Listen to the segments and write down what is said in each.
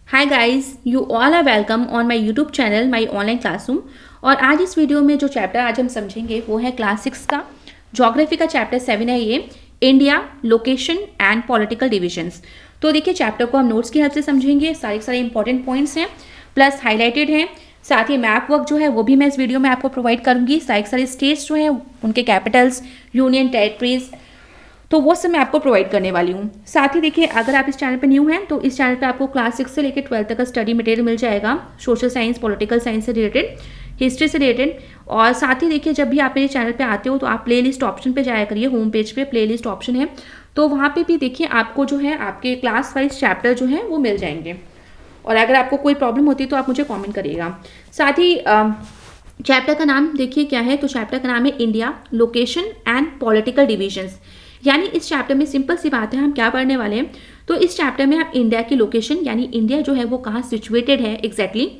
Hi guys, you all are welcome on my YouTube channel my online classroom. और आज इस video में जो चैप्टर आज हम समझेंगे वो है क्लास 6 का ज्योग्राफी का चैप्टर 7 है ये, India location and political divisions. तो देखिए चैप्टर को हम नोट्स की हेल्प से समझेंगे, सारे इंपॉर्टेंट पॉइंट्स हैं प्लस हाईलाइटेड हैं। साथ ही मैप वर्क जो है वो भी मैं इस वीडियो में आपको प्रोवाइड करूंगी, सारे स्टेट्स जो हैं उनके कैपिटल्स, यूनियन टेरिटरीज, तो वो सब मैं आपको प्रोवाइड करने वाली हूँ। साथ ही देखिए अगर आप इस चैनल पर न्यू हैं तो इस चैनल पे आपको क्लास 6 से लेकर 12 तक का स्टडी मटेरियल मिल जाएगा, सोशल साइंस, पॉलिटिकल साइंस से रिलेटेड, हिस्ट्री से रिलेटेड। और साथ ही देखिए जब भी आप मेरे चैनल पे आते हो तो आप प्लेलिस्ट ऑप्शन पे जाया करिए, होम पेज पे प्लेलिस्ट ऑप्शन है, तो वहाँ पे भी देखिए आपको जो है आपके क्लास वाइज चैप्टर जो है वो मिल जाएंगे। और अगर आपको कोई प्रॉब्लम होती है तो आप मुझे कॉमेंट करिएगा। साथ ही चैप्टर का नाम देखिए क्या है, तो चैप्टर का नाम है India location and political divisions. यानी इस चैप्टर में सिंपल सी बात है, हम क्या पढ़ने वाले हैं, तो इस चैप्टर में आप इंडिया की लोकेशन यानी इंडिया जो है वो कहाँ सिचुएटेड है एग्जैक्टली,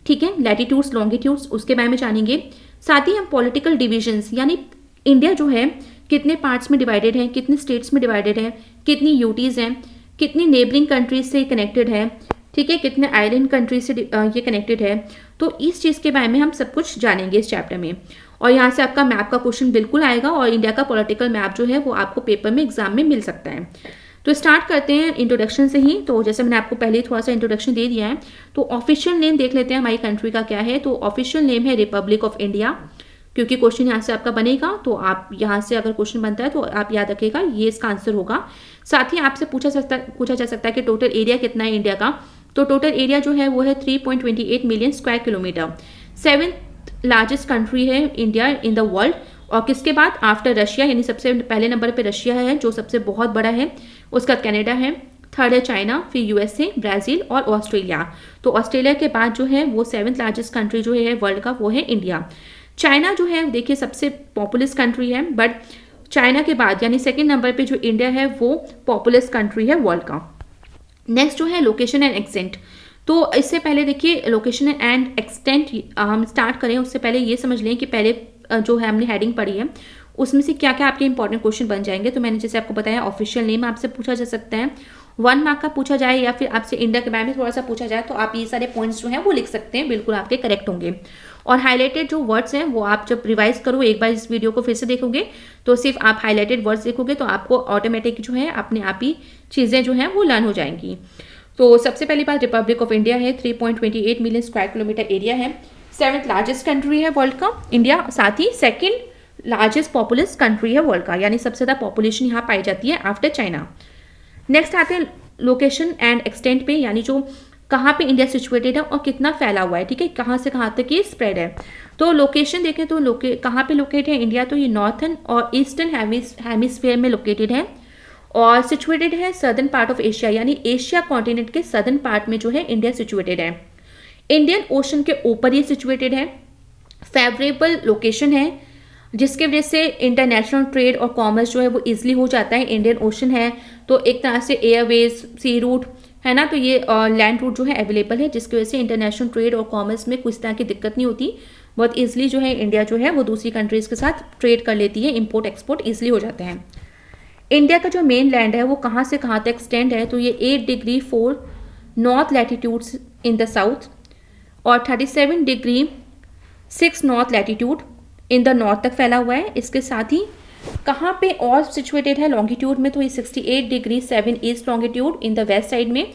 ठीक है, लैटिट्यूड्स लॉन्गिट्यूड्स उसके बारे में जानेंगे। साथ ही हम पॉलिटिकल डिविजन्स यानी इंडिया जो है कितने पार्ट्स में डिवाइडेड है, कितने स्टेट्स में डिवाइडेड है, कितनी यूटीज़ हैं, कितनी नेबरिंग कंट्रीज से कनेक्टेड है, ठीक है, कितने आइलैंड कंट्रीज से ये कनेक्टेड है। तो इस चीज़ के बारे में हम सब कुछ जानेंगे इस चैप्टर में। और यहाँ से आपका मैप का क्वेश्चन बिल्कुल आएगा और इंडिया का पॉलिटिकल मैप जो है वो आपको पेपर में एग्जाम में मिल सकता है। तो स्टार्ट करते हैं इंट्रोडक्शन से ही। तो जैसे मैंने आपको पहले थोड़ा सा इंट्रोडक्शन दे दिया है, तो ऑफिशियल नेम देख लेते हैं हमारी कंट्री का क्या है। तो ऑफिशियल नेम है रिपब्लिक ऑफ इंडिया, क्योंकि क्वेश्चन यहाँ से आपका बनेगा तो आप यहाँ से अगर क्वेश्चन बनता है तो आप याद रखिएगा ये इसका आंसर होगा। साथ ही आपसे पूछा जा सकता है कि टोटल एरिया कितना है इंडिया का। तो टोटल एरिया जो है वो है 3.28 million square kilometre. 7th largest country है इंडिया इन द वर्ल्ड। और किसके बाद, आफ्टर रशिया, यानी सबसे पहले नंबर पे रशिया है जो सबसे बहुत बड़ा है, उसका कनाडा है, थर्ड है चाइना, फिर यूएसए, ब्राज़ील और ऑस्ट्रेलिया। तो ऑस्ट्रेलिया के बाद जो है वो 7th लार्जेस्ट कंट्री जो है वर्ल्ड का वो है इंडिया। चाइना जो है देखिए सबसे पॉपुलस कंट्री है, बट चाइना के बाद यानी सेकेंड नंबर पे जो इंडिया है वो पॉपुलस कंट्री है वर्ल्ड का। नेक्स्ट जो है लोकेशन एंड एक्सटेंट। तो इससे पहले देखिए लोकेशन एंड एक्सटेंट हम स्टार्ट करें उससे पहले ये समझ लें कि पहले जो है हमने हेडिंग पढ़ी है उसमें से क्या क्या आपके इंपॉर्टेंट क्वेश्चन बन जाएंगे। तो मैंने जैसे आपको बताया ऑफिशियल नेम आपसे पूछा जा सकता है, 1 मार्क का पूछा जाए या फिर आपसे इंडिया के बारे में थोड़ा सा पूछा जाए तो आप ये सारे पॉइंट्स जो हैं वो लिख सकते हैं, बिल्कुल आपके करेक्ट होंगे। और हाईलाइटेड जो वर्ड्स हैं वो आप जब रिवाइज करो, एक बार इस वीडियो को फिर से देखोगे तो सिर्फ आप हाईलाइटेड वर्ड्स देखोगे तो आपको ऑटोमेटिक जो है अपने आप ही चीज़ें जो हैं वो लर्न हो जाएंगी। तो सबसे पहली बात रिपब्लिक ऑफ इंडिया है, 3.28 मिलियन स्क्वायर किलोमीटर एरिया है, 7th लार्जेस्ट कंट्री है वर्ल्ड का इंडिया, साथ ही सेकंड लार्जेस्ट पॉपुलस कंट्री है वर्ल्ड का, यानी सबसे ज़्यादा पॉपुलेशन यहाँ पाई जाती है आफ्टर चाइना। नेक्स्ट आते हैं लोकेशन एंड एक्सटेंट पे, यानी जो कहाँ पे इंडिया सिचुएटेड है और कितना फैला हुआ है, ठीक है, कहाँ से कहाँ तक ये स्प्रेड है। तो लोकेशन देखें तो कहाँ पे लोकेट है इंडिया, तो ये नॉर्थन और ईस्टर्न हेमिस्फीयर में लोकेटेड है और सिचुएटेड है सदर्न पार्ट ऑफ एशिया, यानी एशिया कॉन्टिनेंट के सदर्न पार्ट में जो है इंडिया सिचुएटेड है। इंडियन ओशन के ऊपर ये सिचुएटेड है, फेवरेबल लोकेशन है जिसके वजह से इंटरनेशनल ट्रेड और कॉमर्स जो है वो ईजिली हो जाता है। इंडियन ओशन है तो एक तरह से एयरवेज, सी रूट है ना, तो ये लैंड रूट जो है अवेलेबल है जिसकी वजह से इंटरनेशनल ट्रेड और कॉमर्स में कुछ तरह की दिक्कत नहीं होती, बहुत ईजिली जो है इंडिया जो है वो दूसरी कंट्रीज़ के साथ ट्रेड कर लेती है, इम्पोर्ट एक्सपोर्ट ईजिली हो जाते हैं। इंडिया का जो मेन लैंड है वो कहाँ से कहाँ तक एक्सटेंड है, तो ये 8 degree 4 north latitudes in the south और 37 degree 6 north latitude in the north तक फैला हुआ है। इसके साथ ही कहाँ पे और सिचुएटेड है लॉन्गिट्यूड में, तो ये 68 degree 7 east longitude in the west side में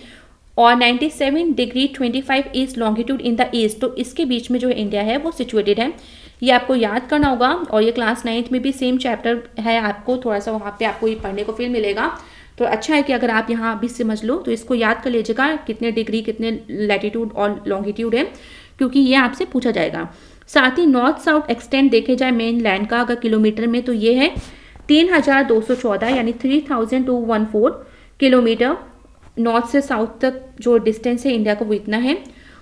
और 97 degree 25 east longitude in the east, तो इसके बीच में जो है इंडिया है वो सिचुएटेड है। ये आपको याद करना होगा और ये क्लास 9th में भी सेम चैप्टर है, आपको थोड़ा सा वहाँ पे आपको ये पढ़ने को फिर मिलेगा। तो अच्छा है कि अगर आप यहाँ अभी समझ लो तो इसको याद कर लीजिएगा कितने डिग्री कितने लैटिट्यूड और लॉन्गिट्यूड है, क्योंकि ये आपसे पूछा जाएगा। साथ ही नॉर्थ साउथ एक्सटेंड देखे जाए मेन लैंड का अगर किलोमीटर में, तो ये है 3214 यानी 3214 किलोमीटर नॉर्थ से साउथ तक जो डिस्टेंस है इंडिया का वो इतना है।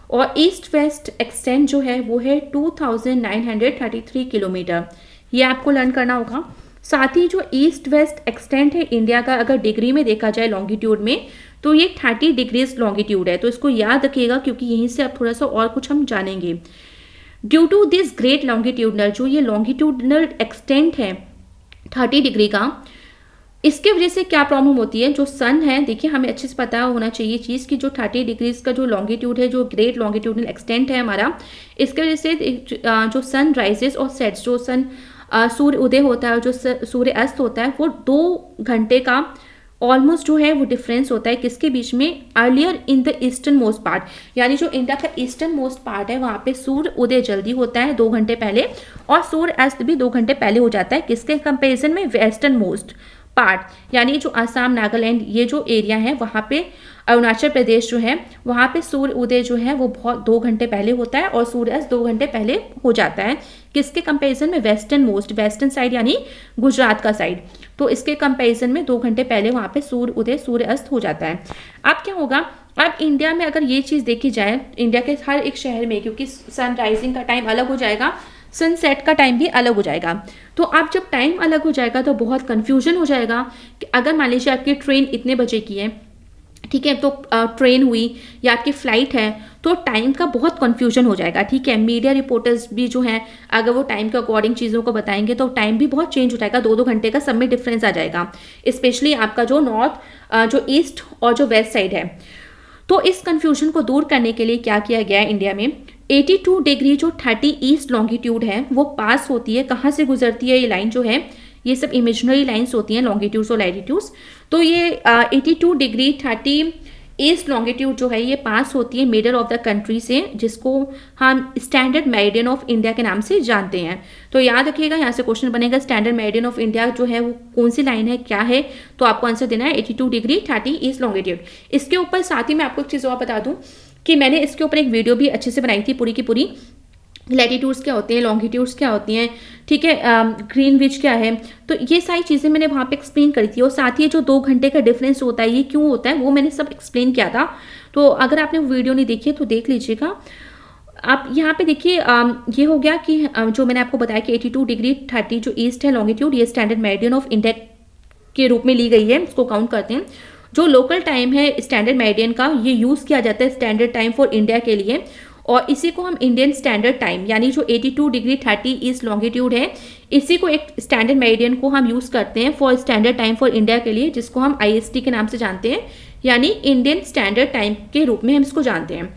और ईस्ट वेस्ट एक्सटेंड जो है वो है 2933 किलोमीटर, ये आपको लर्न करना होगा। साथ ही जो ईस्ट वेस्ट एक्सटेंड है इंडिया का अगर डिग्री में देखा जाए लॉन्गिट्यूड में, तो ये 30 डिग्रीज लॉन्गिट्यूड है, तो इसको याद रखिएगा क्योंकि यहीं से अब थोड़ा सा और कुछ हम जानेंगे। Due to this great longitudinal, जो ये लॉन्गिट्यूडनल एक्सटेंट है 30 डिग्री का, इसके वजह से क्या प्रॉब्लम होती है, जो सन है, देखिए हमें अच्छे से पता होना चाहिए चीज़ की, जो 30 डिग्रीज का जो लॉन्गिट्यूड है, जो ग्रेट लॉन्गिट्यूडनल एक्सटेंट है हमारा, इसके वजह से जो सन राइजेस और सेट्स, जो सन सूर्य उदय होता है और जो सूर्य अस्त होता है, वो 2 घंटे का ऑलमोस्ट जो है वो डिफरेंस होता है किसके बीच में, earlier in the eastern most part, यानी जो इंडिया का ईस्टर्न मोस्ट पार्ट है वहाँ पे सूर्य उदय जल्दी होता है 2 घंटे पहले, और सूर्य अस्त भी 2 घंटे पहले हो जाता है, किसके कंपेरिजन में, वेस्टर्न मोस्ट पार्ट, यानी जो आसाम, नागालैंड, ये जो एरिया है वहाँ पे, अरुणाचल प्रदेश जो है वहाँ पे सूर्य उदय जो है वो बहुत 2 घंटे पहले होता है और सूर्य अस्त 2 घंटे पहले हो जाता है, किसके कंपैरिजन में, वेस्टर्न मोस्ट, वेस्टर्न साइड यानी गुजरात का साइड, तो इसके कंपैरिजन में 2 घंटे पहले वहाँ पे सूर्य उदय सूर्य अस्त हो जाता है। अब क्या होगा, अब इंडिया में अगर ये चीज़ देखी जाए, इंडिया के हर एक शहर में, क्योंकि सन राइजिंग का टाइम अलग हो जाएगा, सनसेट का टाइम भी अलग हो जाएगा, तो अब जब टाइम अलग हो जाएगा तो बहुत कन्फ्यूजन हो जाएगा कि अगर मान लीजिए आपकी ट्रेन इतने बजे की है, ठीक है, तो ट्रेन हुई या आपकी फ़्लाइट है, तो टाइम का बहुत कन्फ्यूजन हो जाएगा, ठीक है। मीडिया रिपोर्टर्स भी जो हैं अगर वो टाइम के अकॉर्डिंग चीज़ों को बताएंगे तो टाइम भी बहुत चेंज हो जाएगा, 2-2 घंटे का सब में डिफरेंस आ जाएगा, स्पेशली आपका जो नॉर्थ, जो ईस्ट और जो वेस्ट साइड है। तो इस कन्फ्यूजन को दूर करने के लिए क्या किया गया है इंडिया में, 82 डिग्री जो 30 ईस्ट लॉन्गिट्यूड है वो पास होती है, कहाँ से गुजरती है ये लाइन जो है, ये सब इमेजिनरी लाइंस होती हैं, लॉन्गिट्यूड्स और लैटिट्यूड्स, तो ये 82 डिग्री 30 ईस्ट लॉन्गिट्यूड जो है ये पास होती है मिडल ऑफ द कंट्री से, जिसको हम स्टैंडर्ड मेरिडियन ऑफ इंडिया के नाम से जानते हैं। तो याद रखिएगा, यहाँ से क्वेश्चन बनेगा स्टैंडर्ड मेरिडियन ऑफ इंडिया जो है वो कौन सी लाइन है, क्या है, तो आपको आंसर देना है 82 डिग्री 30 ईस्ट लॉन्गिट्यूड। इसके ऊपर साथ ही मैं आपको एक चीज़ और बता दूँ कि मैंने इसके ऊपर एक वीडियो भी अच्छे से बनाई थी पूरी की पूरी, लैटिट्यूड्स क्या होते हैं, लॉन्गिट्यूड्स क्या होती हैं, ठीक है, ग्रीनविच क्या है, तो ये सारी चीज़ें मैंने वहाँ पे एक्सप्लेन करी थी, और साथ ही जो 2 घंटे का डिफरेंस होता है ये क्यों होता है वो मैंने सब एक्सप्लेन किया था, तो अगर आपने वो वीडियो नहीं देखी है तो देख लीजिएगा। आप यहाँ पे देखिए, ये हो गया कि जो मैंने आपको बताया कि 82 डिग्री 30 जो ईस्ट है लॉन्गिट्यूड, ये स्टैंडर्ड मेरिडियन ऑफ इंडिया के रूप में ली गई है, इसको काउंट करते हैं। जो लोकल टाइम है स्टैंडर्ड मेरिडियन का, ये यूज़ किया जाता है स्टैंडर्ड टाइम फॉर इंडिया के लिए, और इसी को हम इंडियन स्टैंडर्ड टाइम, यानी जो 82 डिग्री 30 ईस्ट लॉन्गिट्यूड है, इसी को एक स्टैंडर्ड मेरिडियन को हम यूज़ करते हैं for standard time for India के लिए, जिसको हम IST के नाम से जानते हैं, यानी इंडियन स्टैंडर्ड टाइम के रूप में हम इसको जानते हैं।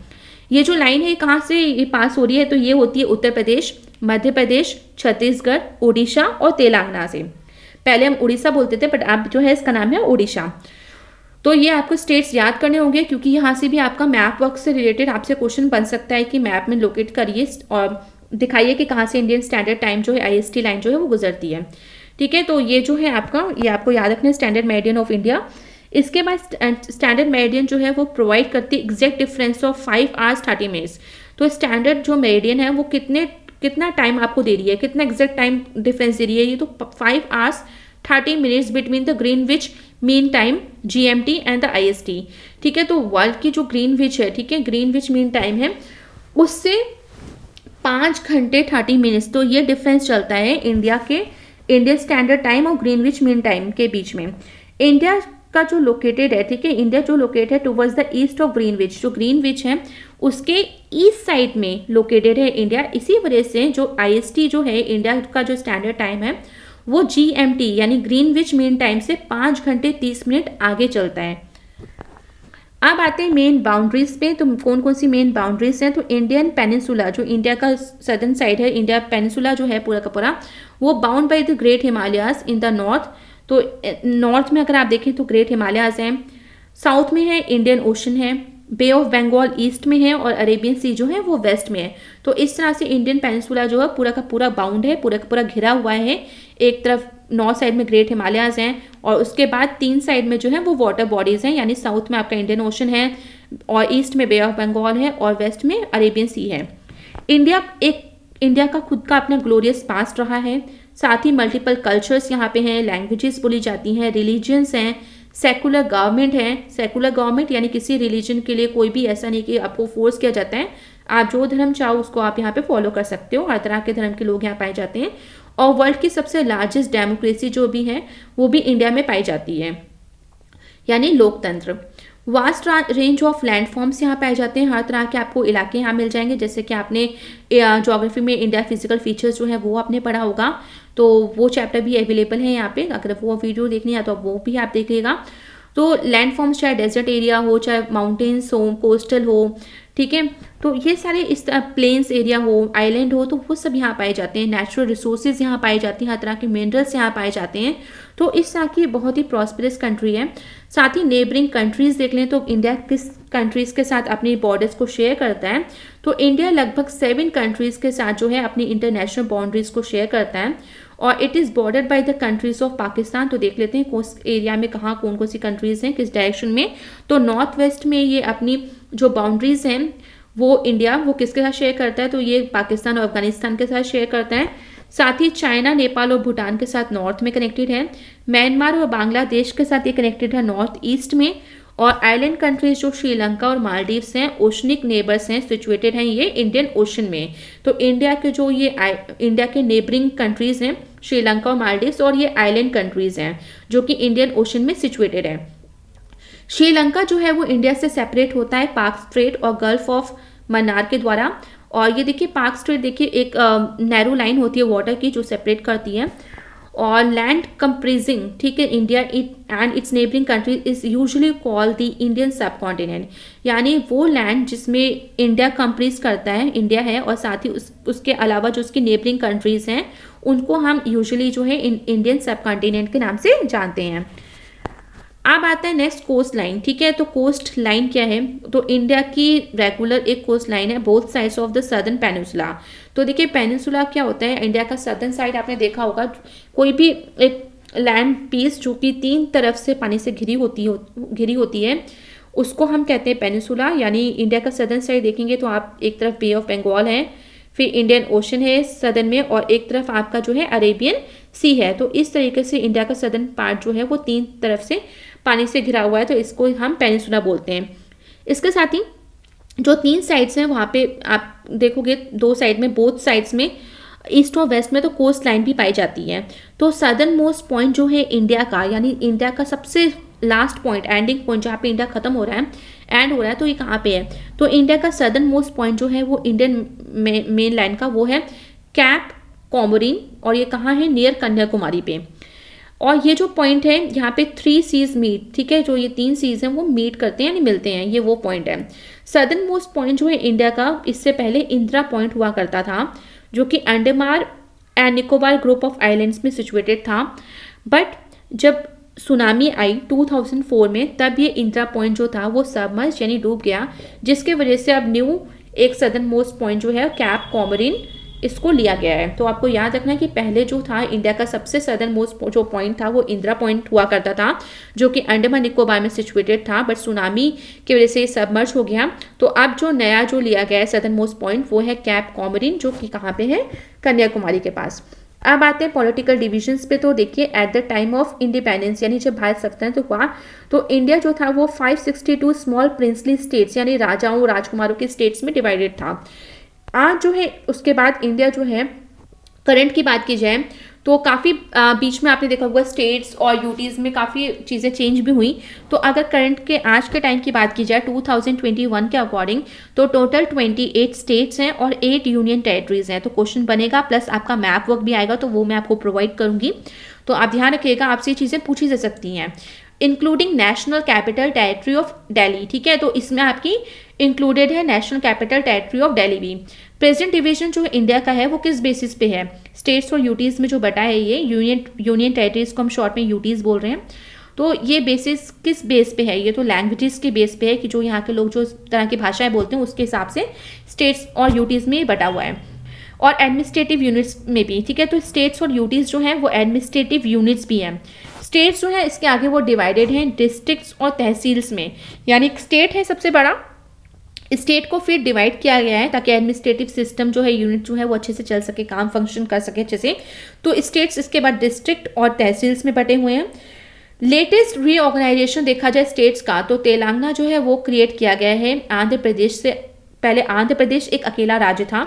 ये जो लाइन है कहाँ से ये पास हो रही है, तो ये होती है उत्तर प्रदेश, मध्य प्रदेश, छत्तीसगढ़, उड़ीसा और तेलंगाना से। पहले हम उड़ीसा बोलते थे बट अब जो है इसका नाम है उड़ीसा। तो ये आपको स्टेट्स याद करने होंगे, क्योंकि यहाँ से भी आपका मैप वर्क से रिलेटेड आपसे क्वेश्चन बन सकता है कि मैप में लोकेट करिए और दिखाइए कि कहाँ से इंडियन स्टैंडर्ड टाइम जो है IST लाइन जो है वो गुजरती है, ठीक है। तो ये जो है आपका, ये आपको याद रखना है स्टैंडर्ड मेरिडियन ऑफ इंडिया। इसके बाद स्टैंडर्ड मेरिडियन जो है वो प्रोवाइड करती है exact difference of 5 hours 30 minutes। तो स्टैंडर्ड जो मेरिडियन है वो कितना टाइम आपको दे रही है, कितना एग्जैक्ट टाइम डिफरेंस दे रही है, ये तो 5 hours 30 minutes between the Greenwich mean time GMT and the IST, ठीक है। तो वर्ल्ड की जो ग्रीनविच है, ठीक है, ग्रीनविच मीन टाइम है, उससे 5 घंटे 30 मिनट्स, तो ये डिफरेंस चलता है इंडियन स्टैंडर्ड टाइम और ग्रीनविच मीन टाइम के बीच में। इंडिया का जो लोकेटेड है, ठीक है, इंडिया जो लोकेटेड है towards the east of Greenwich, जो ग्रीनविच है उसके ईस्ट साइड में लोकेटेड है इंडिया, इसी वजह से जो IST जो है इंडिया का जो स्टैंडर्ड टाइम है वो GMT यानी ग्रीनविच मीन टाइम से 5 घंटे 30 मिनट आगे चलता है। अब आते हैं मेन बाउंड्रीज पे, तो कौन कौन सी मेन बाउंड्रीज हैं, तो इंडियन पेनिनसुला, जो इंडिया का सदर्न साइड है, इंडिया पेनिनसुला जो है पूरा का पूरा, वो bound by the great Himalayas in the north. तो नॉर्थ में अगर आप देखें तो ग्रेट हिमालयाज हैं, साउथ में है इंडियन ओशन है, बे ऑफ बंगाल ईस्ट में है और अरेबियन सी जो है वो वेस्ट में है। तो इस तरह से इंडियन पेनिनसुला जो है पूरा का पूरा बाउंड है, पूरा का पूरा घिरा हुआ है। एक तरफ नॉर्थ साइड में ग्रेट हिमालयाज हैं और उसके बाद 3 साइड में जो है वो वाटर बॉडीज हैं, यानी साउथ में आपका इंडियन ओशन है और ईस्ट में बे ऑफ बंगाल है और वेस्ट में अरेबियन सी है। इंडिया का खुद का अपना ग्लोरियस पास्ट रहा है, साथ ही मल्टीपल कल्चर्स यहाँ पे हैं, लैंग्वेजेस बोली जाती हैं, रिलीजन्स हैं, सेकुलर गवर्नमेंट है। सेकुलर गवर्नमेंट यानी किसी रिलीजन के लिए कोई भी ऐसा नहीं कि आपको फोर्स किया जाता है, आप जो धर्म चाहो उसको आप यहाँ पे फॉलो कर सकते हो, हर तरह के धर्म के लोग यहाँ पाए जाते हैं। और वर्ल्ड की सबसे लार्जेस्ट डेमोक्रेसी जो भी है वो भी इंडिया में पाई जाती है, यानी लोकतंत्र। वास्ट रेंज ऑफ लैंडफॉर्म्स यहाँ पाए जाते हैं, हर तरह के आपको इलाके यहाँ मिल जाएंगे। जैसे कि आपने ज्योग्राफी में इंडिया फिजिकल फीचर्स जो है वो आपने पढ़ा होगा, तो वो चैप्टर भी अवेलेबल है यहाँ पे, अगर वो वीडियो देखनी है तो वो भी आप देखिएगा। तो लैंडफॉर्म्स चाहे डेजर्ट एरिया हो, चाहे माउंटेन्स हो, कोस्टल हो, ठीक है, तो ये सारे इस प्लेन्स एरिया हो, आइलैंड हो, तो वो सब यहाँ पाए जाते हैं। नेचुरल रिसोर्सेज यहाँ पाए जाती हैं, हर तरह के मिनरल्स यहाँ पाए जाते हैं। तो इस तरह की बहुत ही प्रॉस्परस कंट्री है। साथ ही नेबरिंग कंट्रीज़ देख लें तो इंडिया किस कंट्रीज़ के साथ अपनी बॉर्डर्स को शेयर करता है, तो इंडिया लगभग 7 कंट्रीज़ के साथ जो है अपनी इंटरनेशनल बाउंड्रीज़ को शेयर करता है। और it is bordered by the countries of Pakistan. तो देख लेते हैं कोस्ट एरिया में कहाँ कौन कौन सी कंट्रीज़ हैं, किस डायरेक्शन में। तो नॉर्थ वेस्ट में ये अपनी जो बाउंड्रीज़ हैं वो इंडिया वो किसके साथ शेयर करता है, तो ये पाकिस्तान और अफगानिस्तान के साथ शेयर करता है। साथ ही चाइना, नेपाल और भूटान के साथ नॉर्थ में कनेक्टेड है। म्यांमार और बांग्लादेश के साथ ये कनेक्टेड है नॉर्थ ईस्ट में। और आइलैंड कंट्रीज जो श्रीलंका और मालदीव्स हैं, ओशनिक नेबर्स हैं, सिचुएटेड हैं ये इंडियन ओशन में। तो इंडिया के जो ये इंडिया के नेबरिंग कंट्रीज हैं श्रीलंका और मालदीव्स, और ये आइलैंड कंट्रीज हैं जो कि इंडियन ओशन में सिचुएटेड है। श्रीलंका जो है वो इंडिया से सेपरेट होता है पाक स्ट्रेट और गल्फ ऑफ मन्नार के द्वारा। और ये देखिए पाक स्ट्रेट देखिए एक नैरो लाइन होती है वाटर की जो सेपरेट करती है। और लैंड कंप्रेजिंग, ठीक है, India and it's neighbouring country is usually called the Indian सब कॉन्टिनेंट। यानी वो लैंड जिसमें इंडिया कंप्रीज करता है, इंडिया है, और साथ ही उसके अलावा जो उसकी नेबरिंग कंट्रीज हैं उनको हम यूजुअली जो है इंडियन सब कॉन्टिनेंट के नाम से जानते हैं। अब आता है नेक्स्ट कोस्ट लाइन, ठीक है। तो कोस्ट लाइन क्या है, तो इंडिया की रेगुलर एक कोस्ट लाइन है both sides of the southern peninsula. तो देखिए पेनिनसुला क्या होता है, इंडिया का सदर्न साइड आपने देखा होगा, कोई भी एक लैंड पीस जो कि 3 तरफ से पानी से घिरी होती है उसको हम कहते हैं पेनिनसुला। यानी इंडिया का सदर्न साइड देखेंगे तो आप एक तरफ बे ऑफ बंगाल है, फिर इंडियन ओशन है सदर्न में, और एक तरफ आपका जो है अरेबियन सी है। तो इस तरीके से इंडिया का सदर्न पार्ट जो है वो 3 तरफ से पानी से घिरा हुआ है, तो इसको हम पेनिनसुला बोलते हैं। इसके साथ ही जो 3 साइड्स हैं वहाँ पे आप देखोगे 2 साइड में, बोथ साइड्स में ईस्ट और वेस्ट में तो कोस्ट लाइन भी पाई जाती है। तो सदर्न मोस्ट पॉइंट जो है इंडिया का, यानी इंडिया का सबसे लास्ट पॉइंट, एंडिंग पॉइंट जहाँ पे इंडिया खत्म हो रहा है, एंड हो रहा है, तो ये कहाँ पे है, तो इंडिया का सदर्न मोस्ट पॉइंट जो है वो इंडियन मेन लाइन का वो है कैप कॉमोरिन, और ये कहाँ है, नियर कन्याकुमारी पे। और ये जो पॉइंट है यहाँ पे 3 सीज मीट, ठीक है, जो ये 3 सीज हैं वो मीट करते हैं यानी मिलते हैं, ये वो पॉइंट है। सदर्न मोस्ट पॉइंट जो है इंडिया का, इससे पहले इंदिरा पॉइंट हुआ करता था जो कि Andaman and Nicobar group of islands में सिचुएटेड था। बट जब सुनामी आई 2004 में, तब ये इंदिरा पॉइंट जो था वो सबमर्ज यानी डूब गया, जिसके वजह से अब न्यू एक सदर्न मोस्ट पॉइंट जो है कैप कॉमोरिन इसको लिया गया है। तो आपको याद रखना है कि पहले जो था इंडिया का सबसे सदर्न मोस्ट जो पॉइंट था वो इंदिरा पॉइंट हुआ करता था जो कि अंडमान निकोबार में सिचुएटेड था, बट सुनामी की वजह से सबमर्ज हो गया। तो अब जो नया जो लिया गया है सदर्न मोस्ट पॉइंट वो है कैप कॉमोरिन, जो कि कहाँ पे है, कन्याकुमारी के पास। अब आते हैं पॉलिटिकल डिविजन्स पे। तो देखिए at the time of independence, यानी जब भारत स्वतंत्र हुआ, तो इंडिया जो था वो 562 स्मॉल प्रिंसली स्टेट्स यानी राजाओं राजकुमारों के स्टेट्स में डिवाइडेड था। आज जो है उसके बाद इंडिया जो है करंट की बात की जाए तो काफ़ी बीच में आपने देखा होगा स्टेट्स और यूटीज़ में काफ़ी चीज़ें चेंज भी हुई। तो अगर करंट के आज के टाइम की बात की जाए 2021 के अकॉर्डिंग, तो टोटल 28 स्टेट्स हैं और 8 यूनियन टेरिटरीज हैं। तो क्वेश्चन बनेगा प्लस आपका मैप वर्क भी आएगा, तो वो मैं आपको प्रोवाइड करूँगी। तो आप ध्यान रखिएगा, आपसे ये चीज़ें पूछी जा सकती हैं। Including national capital territory of Delhi, ठीक है, तो इसमें आपकी इंक्लूडेड है national capital territory of Delhi भी। प्रेजेंट डिवीजन जो इंडिया का है वो किस बेसिस पे है, स्टेट्स और यूटीज़ में जो बटा है ये यूनियन टेरिटरीज को हम शॉर्ट में यूटीज़ बोल रहे हैं। तो ये बेसिस किस बेस पे है, ये तो लैंग्वेजेस के बेस पे है कि जो यहाँ के लोग जो तरह की भाषाएं बोलते हैं उसके हिसाब से स्टेट्स और यूटीज़ में बटा हुआ है। और एडमिनिस्ट्रेटिव यूनिट्स में भी, ठीक है, तो स्टेट्स और यूटीज़ जो हैं वो एडमिनिस्ट्रेटिव यूनिट्स भी हैं। स्टेट्स जो है इसके आगे वो डिवाइडेड हैं डिस्ट्रिक्ट्स और तहसील्स में, यानी स्टेट है सबसे बड़ा, स्टेट को फिर डिवाइड किया गया है ताकि एडमिनिस्ट्रेटिव सिस्टम जो है यूनिट जो है वो अच्छे से चल सके, काम फंक्शन कर सके अच्छे से। तो स्टेट्स इसके बाद डिस्ट्रिक्ट और तहसील्स में बटे हुए हैं। लेटेस्ट रीऑर्गेनाइजेशन देखा जाए स्टेट्स का, तो तेलंगाना जो है वो क्रिएट किया गया है आंध्र प्रदेश से। पहले आंध्र प्रदेश एक अकेला राज्य था,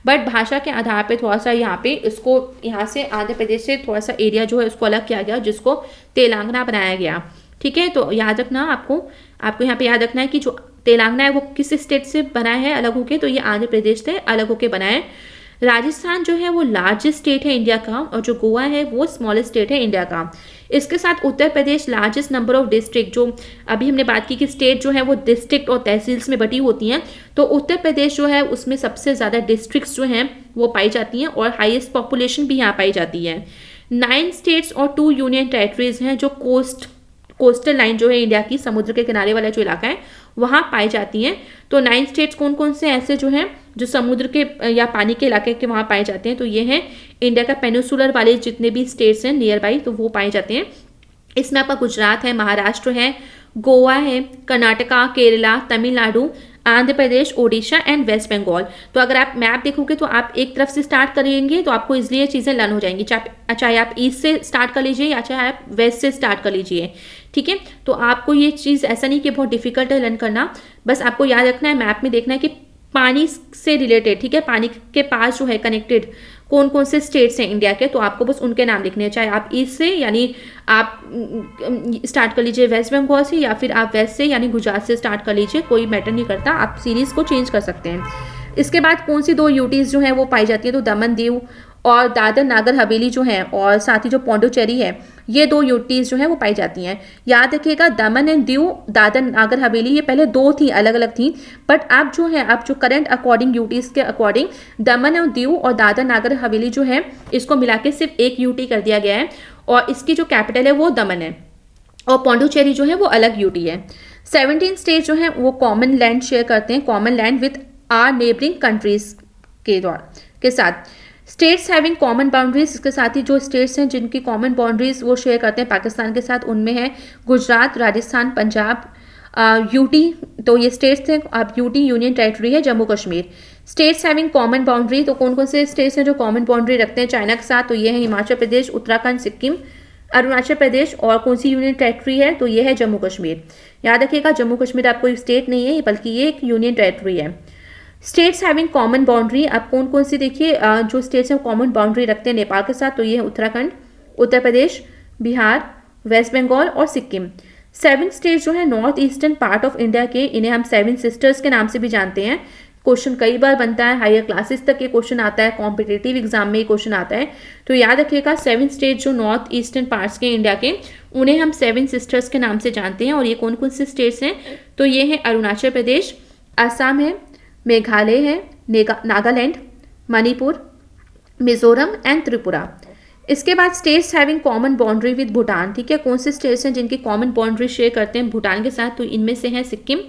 बट भाषा के आधार पे थोड़ा सा यहाँ पे इसको यहाँ से आंध्र प्रदेश से थोड़ा सा एरिया जो है उसको अलग किया गया, जिसको तेलंगाना बनाया गया, ठीक है। तो याद रखना आपको आपको यहाँ पे याद रखना है कि जो तेलंगाना है वो किस स्टेट से बना है अलग होके, तो ये आंध्र प्रदेश से अलग होके बना है। राजस्थान जो है वो लार्जेस्ट स्टेट है इंडिया का, और जो गोवा है वो स्मॉलेस्ट स्टेट है इंडिया का। इसके साथ Uttar Pradesh largest number of district, जो अभी हमने बात की कि स्टेट जो है वो डिस्ट्रिक्ट और तहसील्स में बटी होती हैं, तो उत्तर प्रदेश जो है उसमें सबसे ज़्यादा डिस्ट्रिक्ट्स जो हैं वो पाई जाती हैं और हाईएस्ट पॉपुलेशन भी यहाँ पाई जाती है। 9 स्टेट्स और 2 यूनियन टेरिटरीज हैं जो कोस्टल लाइन जो है इंडिया की, समुद्र के किनारे वाला जो इलाका है वहाँ पाई जाती हैं। तो 9 स्टेट्स कौन कौन से ऐसे जो हैं जो समुद्र के या पानी के इलाके के वहाँ पाए जाते हैं, तो ये हैं इंडिया का पेनिसुलर वाले जितने भी स्टेट्स हैं नियर बाई, तो वो पाए जाते हैं। इसमें आपका गुजरात है, महाराष्ट्र है, गोवा है, कर्नाटका, केरला, तमिलनाडु, आंध्र प्रदेश, ओडिशा एंड वेस्ट बंगाल। तो अगर आप मैप देखोगे तो आप एक तरफ से स्टार्ट करेंगे तो आपको इसलिए ये चीज़ें लर्न हो जाएंगी, चाहे आप ईस्ट से स्टार्ट कर लीजिए या चाहे आप वेस्ट से स्टार्ट कर लीजिए, ठीक है। तो आपको ये चीज़ ऐसा नहीं कि बहुत डिफिकल्ट है लर्न करना, बस आपको याद रखना है मैप में देखना है कि पानी से रिलेटेड, ठीक है, पानी के पास जो है कनेक्टेड कौन कौन से स्टेट्स हैं इंडिया के, तो आपको बस उनके नाम लिखने हैं, चाहे आप ईस्ट से यानी आप स्टार्ट कर लीजिए वेस्ट बंगाल से, या फिर आप वेस्ट से यानी गुजरात से स्टार्ट कर लीजिए, कोई मैटर नहीं करता, आप सीरीज़ को चेंज कर सकते हैं। इसके बाद कौन सी 2 यूटीज़ जो हैं वो पाई जाती है, तो दमन दीव और दादर नागर हवेली जो है, और साथ ही जो पौंडुचेरी है, ये 2 यूटीज़ जो हैं वो पाई जाती हैं। याद रखिएगा दमन एंड दीव, दादर नागर हवेली, ये पहले 2 थी, अलग अलग थी, बट अब जो है अब जो करंट अकॉर्डिंग यूटीज़ के अकॉर्डिंग दमन और दीव और दादर नागर हवेली जो है इसको मिला के सिर्फ एक यूटी कर दिया गया है, और इसकी जो कैपिटल है वो दमन है, और पौंडुचेरी जो है वो अलग यूटी है। 17 स्टेट जो है वो कॉमन लैंड शेयर करते हैं, common land with our neighbouring countries के साथ। स्टेट्स हैविंग कॉमन बाउंड्रीज, इसके साथ ही जो स्टेट्स हैं जिनकी कॉमन बाउंड्रीज वो शेयर करते हैं पाकिस्तान के साथ, उनमें है गुजरात, राजस्थान, पंजाब, यूटी, तो ये स्टेट्स थे। अब यूटी यूनियन टेरिटरी है Jammu Kashmir. States having common boundary, तो कौन कौन से स्टेट्स हैं जो कॉमन बाउंड्री रखते हैं चाइना के साथ, तो ये है हिमाचल प्रदेश, उत्तराखंड, सिक्किम, अरुणाचल प्रदेश, और कौन सी यूनियन टेरिटरी है, तो ये है जम्मू कश्मीर। याद रखिएगा जम्मू कश्मीर आप कोई स्टेट नहीं है बल्कि ये एक यूनियन टेरिटरी है। स्टेट्स हैविंग कॉमन बाउंड्री, अब कौन कौन सी देखिए जो स्टेट्स हैं कॉमन बाउंड्री रखते हैं नेपाल के साथ, तो ये है उत्तराखंड, उत्तर प्रदेश, बिहार, वेस्ट बंगाल और सिक्किम। 7 स्टेट्स जो है north eastern part of India के, इन्हें हम 7 सिस्टर्स के नाम से भी जानते हैं। क्वेश्चन कई बार बनता है, हायर क्लासेस तक ये क्वेश्चन आता है, कॉम्पिटिटिव एग्जाम में ये क्वेश्चन आता है, तो याद रखिएगा 7 स्टेट जो नॉर्थ ईस्टर्न पार्ट्स के इंडिया के, उन्हें हम 7 सिस्टर्स के नाम से जानते हैं। और ये कौन कौन से स्टेट्स हैं, तो ये है अरुणाचल प्रदेश, असम है, मेघालय है, नागालैंड, मणिपुर, मिजोरम एंड त्रिपुरा। इसके बाद states having common boundary with Bhutan, ठीक है, कौन से स्टेट्स हैं जिनकी कॉमन बाउंड्री शेयर करते हैं भूटान के साथ, तो इनमें से हैं सिक्किम,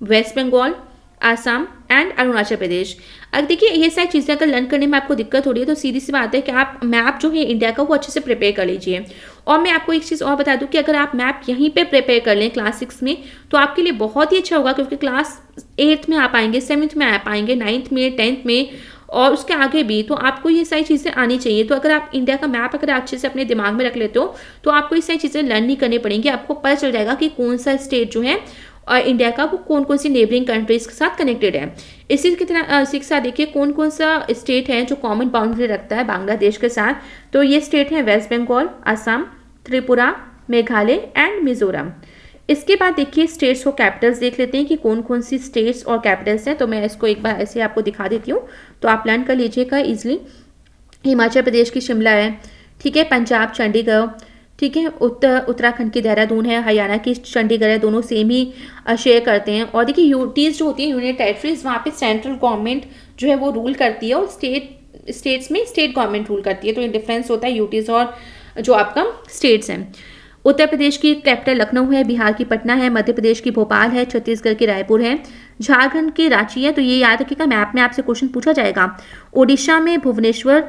वेस्ट बंगाल, आसाम एंड अरुणाचल प्रदेश। अगर देखिए ये सारी चीज़ें अगर लर्न करने में आपको दिक्कत हो रही है तो सीधी सी बात है कि आप मैप जो है इंडिया का वो अच्छे से प्रिपेयर कर लीजिए। और मैं आपको एक चीज़ और बता दूं कि अगर आप मैप यहीं पे प्रिपेयर कर लें क्लास 6 में तो आपके लिए बहुत ही अच्छा होगा, क्योंकि क्लास 8th में आप आएंगे, 7th में आप आएंगे, 9th में, 10th में और उसके आगे भी, तो आपको ये सारी चीज़ें आनी चाहिए। तो अगर आप इंडिया का मैप अगर अच्छे से अपने दिमाग में रख लेते हो तो आपको ये सारी चीज़ें लर्न नहीं करनी पड़ेंगी, आपको पता चल जाएगा कि कौन सा स्टेट जो है और इंडिया का वो कौन कौन सी नेबरिंग कंट्रीज के साथ कनेक्टेड है। इसी की तरह शिक्षा देखिए कौन कौन सा स्टेट है जो कॉमन बाउंड्री रखता है बांग्लादेश के साथ, तो ये स्टेट है वेस्ट बंगाल, असम, त्रिपुरा, मेघालय एंड मिजोरम। इसके बाद देखिए स्टेट्स को कैपिटल्स देख लेते हैं कि कौन कौन सी स्टेट्स और कैपिटल्स हैं। तो मैं इसको एक बार ऐसे आपको दिखा देती हूँ तो आप लर्न कर लीजिएगा ईजिली। हिमाचल प्रदेश की शिमला है, ठीक है, पंजाब चंडीगढ़, ठीक है, उत्तराखंड की देहरादून है, हरियाणा की चंडीगढ़ है, दोनों सेम ही शेयर करते हैं। और देखिए यूटीज़ जो होती है यूनियन टेरिटरीज, वहाँ पे सेंट्रल गवर्नमेंट जो है वो रूल करती है और स्टेट्स में स्टेट गवर्नमेंट रूल करती है। तो ये डिफरेंस होता है यूटीज़ और जो आपका स्टेट्स हैं। उत्तर प्रदेश की कैपिटल लखनऊ है, बिहार की पटना है, मध्य प्रदेश की भोपाल है, छत्तीसगढ़ की रायपुर है, झारखंड की रांची है। तो ये याद रखिएगा मैप में आपसे क्वेश्चन पूछा जाएगा। ओडिशा में भुवनेश्वर,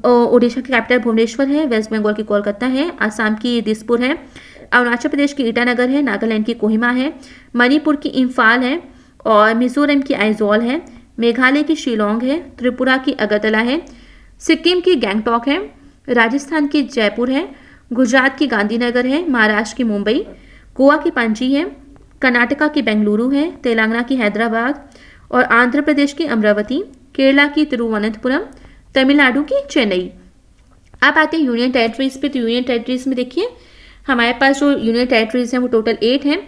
ओडिशा की कैपिटल भुवनेश्वर है, वेस्ट बंगाल की कोलकाता है, असम की दिसपुर है, अरुणाचल प्रदेश की ईटानगर है, नागालैंड की कोहिमा है, मणिपुर की इम्फाल है और मिजोरम की आइजोल है, मेघालय की शिलोंग है, त्रिपुरा की अगरतला है, सिक्किम की गैंगटॉक है, राजस्थान की जयपुर है, गुजरात की गांधीनगर है, महाराष्ट्र की मुंबई, गोवा की पणजी है, कर्नाटका की बेंगलुरु है, तेलंगाना की हैदराबाद और आंध्र प्रदेश की अमरावती, केरला की तिरुवनंतपुरम, तमिलनाडु की चेन्नई। अब आते हैं यूनियन टेरिटरीज पे। तो यूनियन टेरिटरीज में देखिए हमारे पास जो यूनियन टेरिटरीज हैं वो टोटल 8 हैं।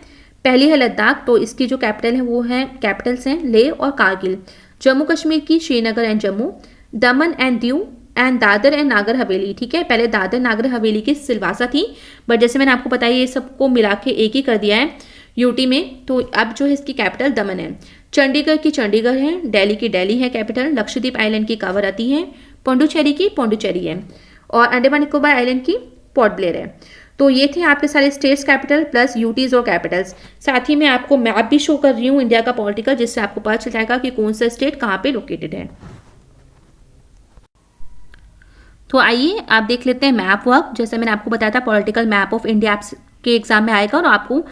पहली है लद्दाख, तो इसकी जो कैपिटल है वो है, कैपिटल्स हैं लेह और कारगिल। जम्मू कश्मीर की Srinagar and Jammu. Daman and Diu and Dadar and Nagar Haveli, ठीक है। पहले दादर नागर हवेली की सिलवासा थी, बट जैसे मैंने आपको बताया ये सबको मिला के एक ही कर दिया है यूटी में, तो अब जो है इसकी कैपिटल दमन है। चंडीगढ़ की चंडीगढ़ है, दिल्ली की दिल्ली है कैपिटल, लक्षद्वीप आइलैंड की कावरती है, पौंडुचेरी की पौंडुचेरी है, और अंडमान निकोबार आइलैंड की पोर्ट ब्लेयर है। तो ये थे आपके सारे स्टेट्स कैपिटल प्लस यूटीज और कैपिटल्स। साथ ही मैं आपको मैप भी शो कर रही हूँ इंडिया का पॉलिटिकल, जिससे आपको पता चल जाएगा कि कौन सा स्टेट कहाँ पे लोकेटेड है। तो आइए आप देख लेते हैं मैप वर्क। जैसे मैंने आपको बताया था पॉलिटिकल मैप ऑफ इंडिया के एग्जाम में आएगा, और आपको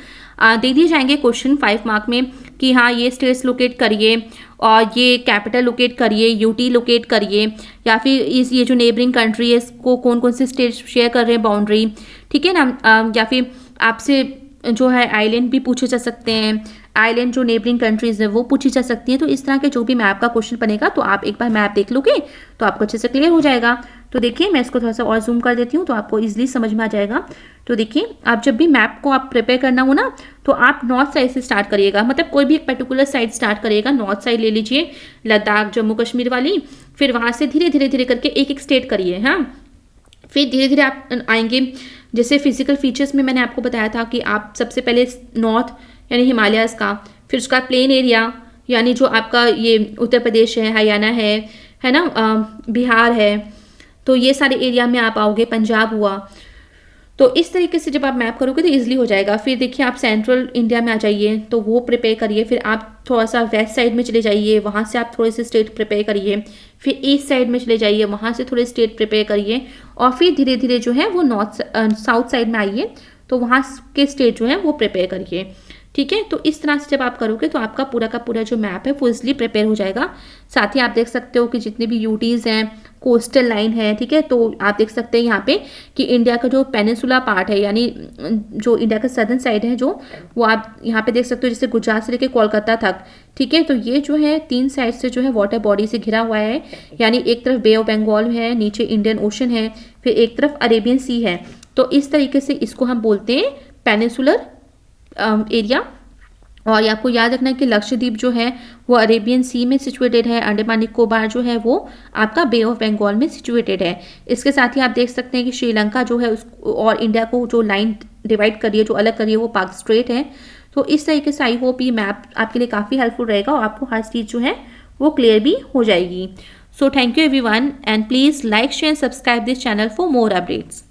दे दिए जाएंगे क्वेश्चन 5 मार्क में कि हाँ ये स्टेट्स लोकेट करिए और ये कैपिटल लोकेट करिए, यूटी लोकेट करिए, या फिर ये जो नेबरिंग कंट्री है इसको कौन कौन से स्टेट्स शेयर कर रहे हैं बाउंड्री, ठीक है ना। या फिर आपसे जो है आइलैंड भी पूछे जा सकते हैं, आइलैंड जो नेबरिंग कंट्रीज है वो पूछी जा सकती हैं। तो इस तरह के जो भी मैप का क्वेश्चन बनेगा तो आप एक बार मैप देख लोगे तो आपको अच्छे से क्लियर हो जाएगा। तो देखिए मैं इसको थोड़ा सा और जूम कर देती हूँ तो आपको इजीली समझ में आ जाएगा। तो देखिए आप जब भी मैप को आप प्रिपेयर करना हो ना, तो आप नॉर्थ साइड से स्टार्ट करिएगा, मतलब कोई भी एक पर्टिकुलर साइड स्टार्ट करिएगा। नॉर्थ साइड ले लीजिए, लद्दाख जम्मू कश्मीर वाली, फिर वहाँ से धीरे धीरे धीरे करके एक एक स्टेट करिए। हाँ, फिर धीरे धीरे आप आएंगे। जैसे फिजिकल फीचर्स में मैंने आपको बताया था कि आप सबसे पहले नॉर्थ यानी हिमालयाज़ का, फिर उसका प्लेन एरिया यानी जो आपका ये उत्तर प्रदेश है, हरियाणा है ना, बिहार है, तो ये सारे एरिया में आप आओगे, पंजाब हुआ। तो इस तरीके से जब आप मैप करोगे तो इजीली हो जाएगा। फिर देखिए आप सेंट्रल इंडिया में आ जाइए तो वो प्रिपेयर करिए, फिर आप थोड़ा सा वेस्ट साइड में चले जाइए, वहाँ से आप थोड़े से स्टेट प्रिपेयर करिए, फिर ईस्ट साइड में चले जाइए, वहाँ से थोड़े स्टेट प्रिपेयर करिए, और फिर धीरे धीरे जो है वो साउथ साइड में आइए तो वहाँ के स्टेट जो है वो प्रिपेयर करिए, ठीक है। तो इस तरह से जब आप करोगे तो आपका पूरा का पूरा जो मैप है वो इजिली प्रिपेयर हो जाएगा। साथ ही आप देख सकते हो कि जितने भी यूटीज़ हैं, कोस्टल लाइन है, ठीक है, तो आप देख सकते हैं यहाँ पे कि इंडिया का जो पेनिनसुला पार्ट है यानी जो इंडिया का सदर्न साइड है जो, वो आप यहाँ पे देख सकते हो, जैसे गुजरात से लेकर कोलकाता तक, ठीक है। तो ये जो है 3 साइड से जो है वाटर बॉडी से घिरा हुआ है, यानी एक तरफ बे ऑफ बंगाल है, नीचे इंडियन ओशन है, फिर एक तरफ अरेबियन सी है। तो इस तरीके से इसको हम बोलते हैं पेनिनसुलर एरिया। और आपको याद रखना है कि लक्षद्वीप जो है वो अरेबियन सी में सिचुएटेड है, अंडमान निकोबार जो है वो आपका बे ऑफ बंगाल में सिचुएटेड है। इसके साथ ही आप देख सकते हैं कि श्रीलंका जो है उसको और इंडिया को जो लाइन डिवाइड करिए, जो अलग करिए, वो पाक स्ट्रेट है। तो इस तरीके से आई होप ये मैप आपके लिए काफ़ी हेल्पफुल रहेगा और आपको हर चीज़ जो है वो क्लियर भी हो जाएगी। So thank you everyone and please like share subscribe this channel for more updates.